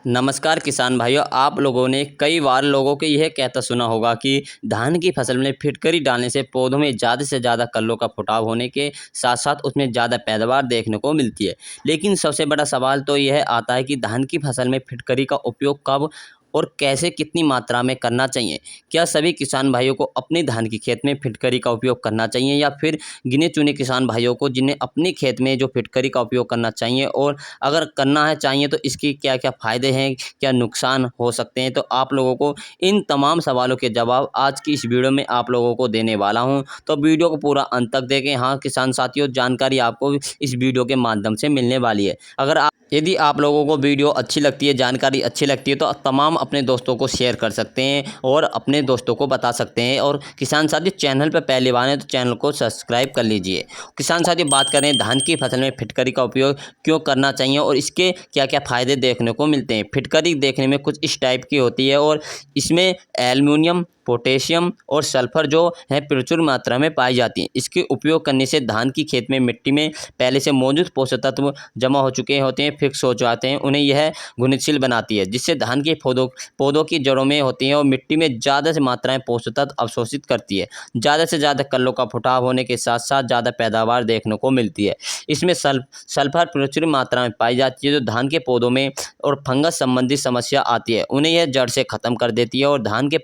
नमस्कार किसान भाइयों। आप लोगों ने कई बार लोगों को यह कहता सुना होगा कि धान की फसल में फिटकरी डालने से पौधों में ज़्यादा से ज़्यादा कल्लों का फुटाव होने के साथ साथ उसमें ज़्यादा पैदावार देखने को मिलती है। लेकिन सबसे बड़ा सवाल तो यह आता है कि धान की फसल में फिटकरी का उपयोग कब और कैसे कितनी मात्रा में करना चाहिए। क्या सभी किसान भाइयों को अपने धान की खेत में फिटकरी का उपयोग करना चाहिए या फिर गिने चुने किसान भाइयों को जिन्हें अपने खेत में जो फिटकरी का उपयोग करना चाहिए, और अगर करना है चाहिए तो इसकी क्या क्या फ़ायदे हैं, क्या नुकसान हो सकते हैं। तो आप लोगों को इन तमाम सवालों के जवाब आज की इस वीडियो में आप लोगों को देने वाला हूं, तो वीडियो को पूरा अंत तक देखें। हाँ किसान साथियों, जानकारी आपको इस वीडियो के माध्यम से मिलने वाली है। यदि आप लोगों को वीडियो अच्छी लगती है, जानकारी अच्छी लगती है, तो तमाम अपने दोस्तों को शेयर कर सकते हैं और अपने दोस्तों को बता सकते हैं। और किसान साथी चैनल पर पहली बार है तो चैनल को सब्सक्राइब कर लीजिए। किसान साथी बात करें धान की फसल में फिटकरी का उपयोग क्यों करना चाहिए और इसके क्या क्या फ़ायदे देखने को मिलते हैं। फिटकरी देखने में कुछ इस टाइप की होती है और इसमें एल्युमिनियम, पोटेशियम और सल्फर जो है प्रचुर मात्रा में पाई जाती हैं। इसके उपयोग करने से धान की खेत में मिट्टी में पहले से मौजूद पोषक तत्व जमा हो चुके होते हैं, फिक्स हो जाते हैं, उन्हें यह घुलनशील बनाती है, जिससे धान के पौधों की जड़ों में होती हैं और मिट्टी में ज़्यादा से मात्रा में पोषक तत्व अवशोषित करती है। ज़्यादा से ज़्यादा कल्लों का फुटाव होने के साथ साथ ज़्यादा पैदावार देखने को मिलती है। इसमें सल्फर प्रचुर मात्रा में पाई जाती है, जो धान के पौधों में और फंगस संबंधी समस्या आती है उन्हें यह जड़ से ख़त्म कर देती है और धान के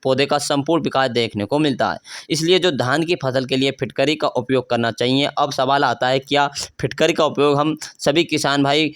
पौधे का संपूर्ण विकास देखने को मिलता है। इसलिए जो धान की फसल के लिए फिटकरी का उपयोग करना चाहिए। अब सवाल आता है, क्या फिटकरी का उपयोग हम सभी किसान भाई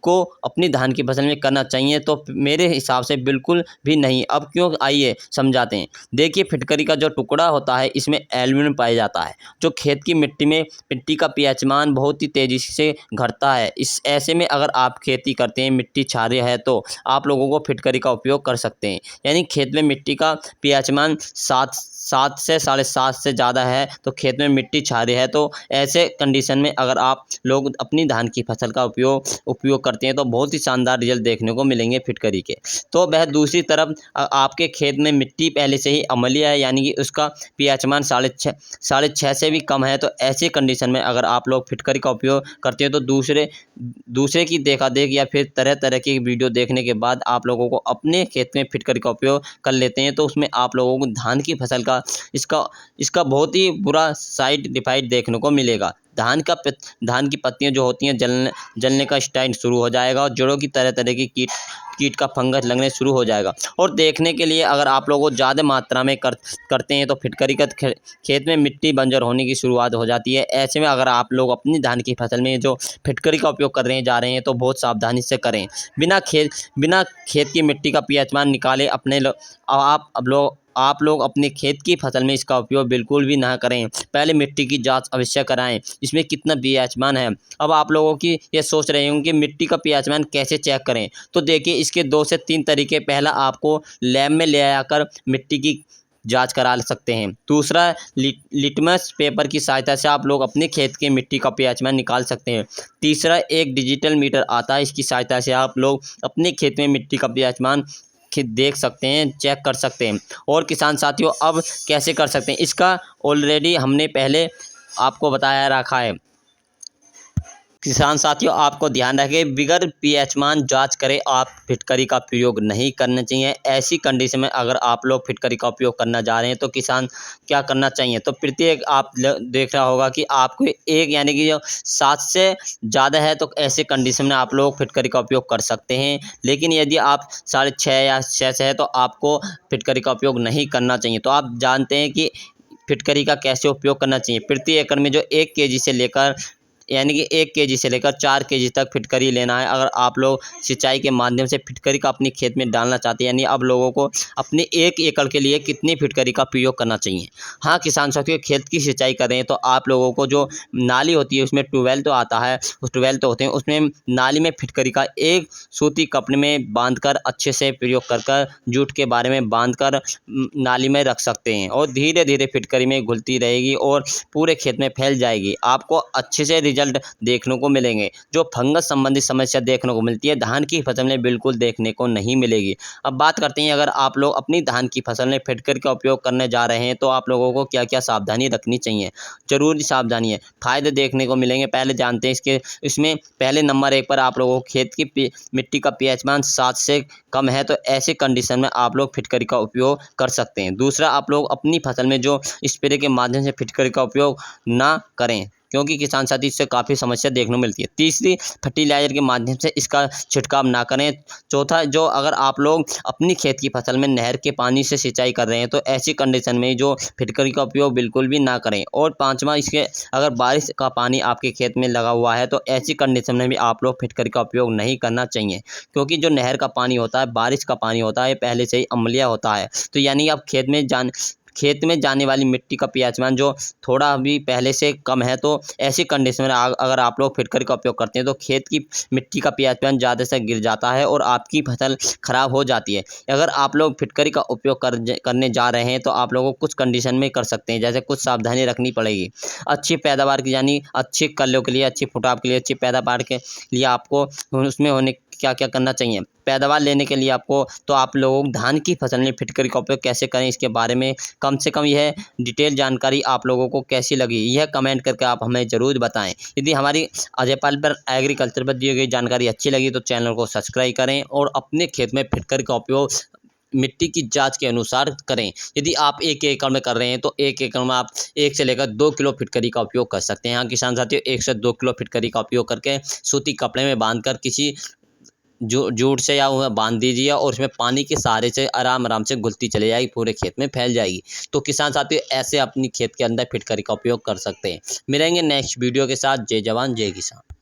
को अपनी धान की फसल में करना चाहिए? तो मेरे हिसाब से बिल्कुल भी नहीं। अब क्यों, आइए समझाते हैं। देखिए, फिटकरी का जो टुकड़ा होता है इसमें एल्युमिनियम पाया जाता है, जो खेत की मिट्टी का पीएच मान बहुत ही तेज़ी से घटता है। इस ऐसे में अगर आप खेती करते हैं, मिट्टी क्षारीय है, तो आप लोगों को फिटकरी का उपयोग कर सकते हैं। यानी खेत में मिट्टी का पीएच मान 7 से 7.5 से ज़्यादा है तो खेत में मिट्टी क्षारीय है। तो ऐसे कंडीशन में अगर आप लोग अपनी धान की फसल का उपयोग करते हैं तो बहुत ही शानदार रिजल्ट देखने को मिलेंगे फिटकरी के। तो वह दूसरी तरफ आपके खेत में मिट्टी पहले से ही अम्लीय है, यानी कि उसका पीएच मान 6.5 से भी कम है, तो ऐसे कंडीशन में अगर आप लोग फिटकरी का उपयोग करते हैं तो दूसरे की देखा देख या फिर तरह तरह की वीडियो देखने के बाद आप लोगों को अपने खेत में फिटकरी का उपयोग कर लेते हैं, तो उसमें आप लोगों को धान की फसल का इसका बहुत ही बुरा साइड इफेक्ट देखने को मिलेगा। धान की पत्तियां जो होती हैं जलने का स्टाइल शुरू हो जाएगा और जड़ों की तरह तरह की कीट का फंगस लगने शुरू हो जाएगा। और देखने के लिए अगर आप लोगों को ज़्यादा मात्रा में करते हैं तो फिटकरी का खेत में मिट्टी बंजर होने की शुरुआत हो जाती है। ऐसे में अगर आप लोग अपनी धान की फसल में जो फिटकरी का उपयोग कर रहे जा रहे हैं तो बहुत सावधानी से करें। बिना खेत की मिट्टी का पीएच मान निकाले आप लोग अपने खेत की फसल में इसका उपयोग बिल्कुल भी ना करें। पहले मिट्टी की जांच अवश्य कराएं, इसमें कितना पीएच मान है। अब आप लोगों की ये सोच रहे होंगे कि मिट्टी का पीएच मान कैसे चेक करें, तो देखिए इसके 2 से 3 तरीके। पहला, आपको लैब में ले आकर मिट्टी की जांच करा सकते हैं। दूसरा, लिटमस पेपर की सहायता से आप लोग अपने खेत के मिट्टी का पीएच मान निकाल सकते हैं। तीसरा, एक डिजिटल मीटर आता है, इसकी सहायता से आप लोग अपने खेत में मिट्टी का पीएच मान देख सकते हैं, चेक कर सकते हैं। और किसान साथियों, अब कैसे कर सकते हैं इसका ऑलरेडी हमने पहले आपको बताया रखा है। किसान साथियों, आपको ध्यान रखें, बिगर पीएच मान जांच करें आप फिटकरी का प्रयोग नहीं करना चाहिए। ऐसी कंडीशन में अगर आप लोग फिटकरी का उपयोग करना जा रहे हैं तो किसान क्या करना चाहिए, तो प्रत्येक आप देख रहा होगा कि आपको एक यानी कि जो 7 से ज़्यादा है तो ऐसे कंडीशन में आप लोग फिटकरी का उपयोग कर सकते हैं। लेकिन यदि आप 6.5 या 6 से है तो आपको फिटकरी का उपयोग नहीं करना चाहिए। तो आप जानते हैं कि फिटकरी का कैसे उपयोग करना चाहिए। प्रति एकड़ में जो 1 केजी से लेकर 4 केजी तक फिटकरी लेना है। अगर आप लोग सिंचाई के माध्यम से फिटकरी का अपने खेत में डालना चाहते हैं, यानी अब लोगों को अपने 1 एकड़ के लिए कितनी फिटकरी का प्रयोग करना चाहिए। हाँ किसान साथियों, खेत की सिंचाई कर रहे हैं तो आप लोगों को जो नाली होती है उसमें ट्यूबवेल तो आता है, उस ट्यूबवेल तो होते हैं, उसमें नाली में फिटकरी का एक सूती कपड़े में बांधकर अच्छे से प्रयोग कर जूट के बारे में बांधकर नाली में रख सकते हैं और धीरे धीरे फिटकरी में घुलती रहेगी और पूरे खेत में फैल जाएगी। आपको अच्छे से रिजल्ट देखने को मिलेंगे। जो फंगस संबंधित समस्या देखने को मिलती है धान की फसल में बिल्कुल देखने को नहीं मिलेगी। अब बात करते हैं, अगर आप लोग अपनी धान की फसल में फिटकर का उपयोग करने जा रहे हैं तो आप लोगों को क्या क्या सावधानी रखनी चाहिए। जरूरी सावधानी है, फायदे देखने को मिलेंगे। पहले जानते हैं इसमें पहले नंबर 1 पर आप लोगों को खेत की मिट्टी का पीएच मान 7 से कम है तो ऐसे कंडीशन में आप लोग फिटकरी का उपयोग कर सकते हैं। दूसरा, आप लोग अपनी फसल में जो स्प्रे के माध्यम से फिटकरी का उपयोग ना करें, क्योंकि किसान साथी इससे काफ़ी समस्या देखने को मिलती है। तीसरी, फर्टिलाइजर के माध्यम से इसका छिड़काव ना करें। चौथा, जो अगर आप लोग अपनी खेत की फसल में नहर के पानी से सिंचाई कर रहे हैं तो ऐसी कंडीशन में जो फिटकरी का उपयोग बिल्कुल भी ना करें। और पाँचवा, इसके अगर बारिश का पानी आपके खेत में लगा हुआ है तो ऐसी कंडीशन में भी आप लोग फिटकरी का उपयोग नहीं करना चाहिए, क्योंकि जो नहर का पानी होता है, बारिश का पानी होता है, पहले से ही अम्लीय होता है। तो यानी आप खेत में जाने वाली मिट्टी का पीएच मान जो थोड़ा भी पहले से कम है तो ऐसी कंडीशन में अगर आप लोग फिटकरी का उपयोग करते हैं तो खेत की मिट्टी का पीएच मान ज़्यादा से गिर जाता है और आपकी फसल खराब हो जाती है। अगर आप लोग फिटकरी का उपयोग करने जा रहे हैं तो आप लोगों को कुछ कंडीशन में कर सकते हैं, जैसे कुछ सावधानी रखनी पड़ेगी। अच्छी पैदावार की, यानी अच्छी कलियों के लिए, अच्छी फुटाव के लिए, अच्छी पैदावार के लिए आपको उसमें होने क्या क्या करना चाहिए। पैदावार लेने के लिए आपको, तो आप लोग धान की फसल में फिटकरी का उपयोग कैसे करें इसके बारे में कम से कम यह डिटेल जानकारी आप लोगों को कैसी लगी यह कमेंट करके आप हमें ज़रूर बताएं। यदि हमारी अजय पाल पर एग्रीकल्चर पर दी गई जानकारी अच्छी लगी तो चैनल को सब्सक्राइब करें और अपने खेत में फिटकरी का उपयोग मिट्टी की जांच के अनुसार करें। यदि आप 1 एकड़ में कर रहे हैं तो 1 एकड़ में आप 1 से लेकर 2 किलो फिटकरी का उपयोग कर सकते हैं। हाँ किसान साथियों, 1 से 2 किलो फिटकरी का उपयोग करके सूती कपड़े में बांधकर किसी जूट से या वह बांध दीजिए और उसमें पानी के सहारे से आराम आराम से घुलती चली जाएगी, पूरे खेत में फैल जाएगी। तो किसान साथियों, ऐसे अपनी खेत के अंदर फिटकरी का उपयोग कर सकते हैं। मिलेंगे नेक्स्ट वीडियो के साथ। जय जवान जय किसान।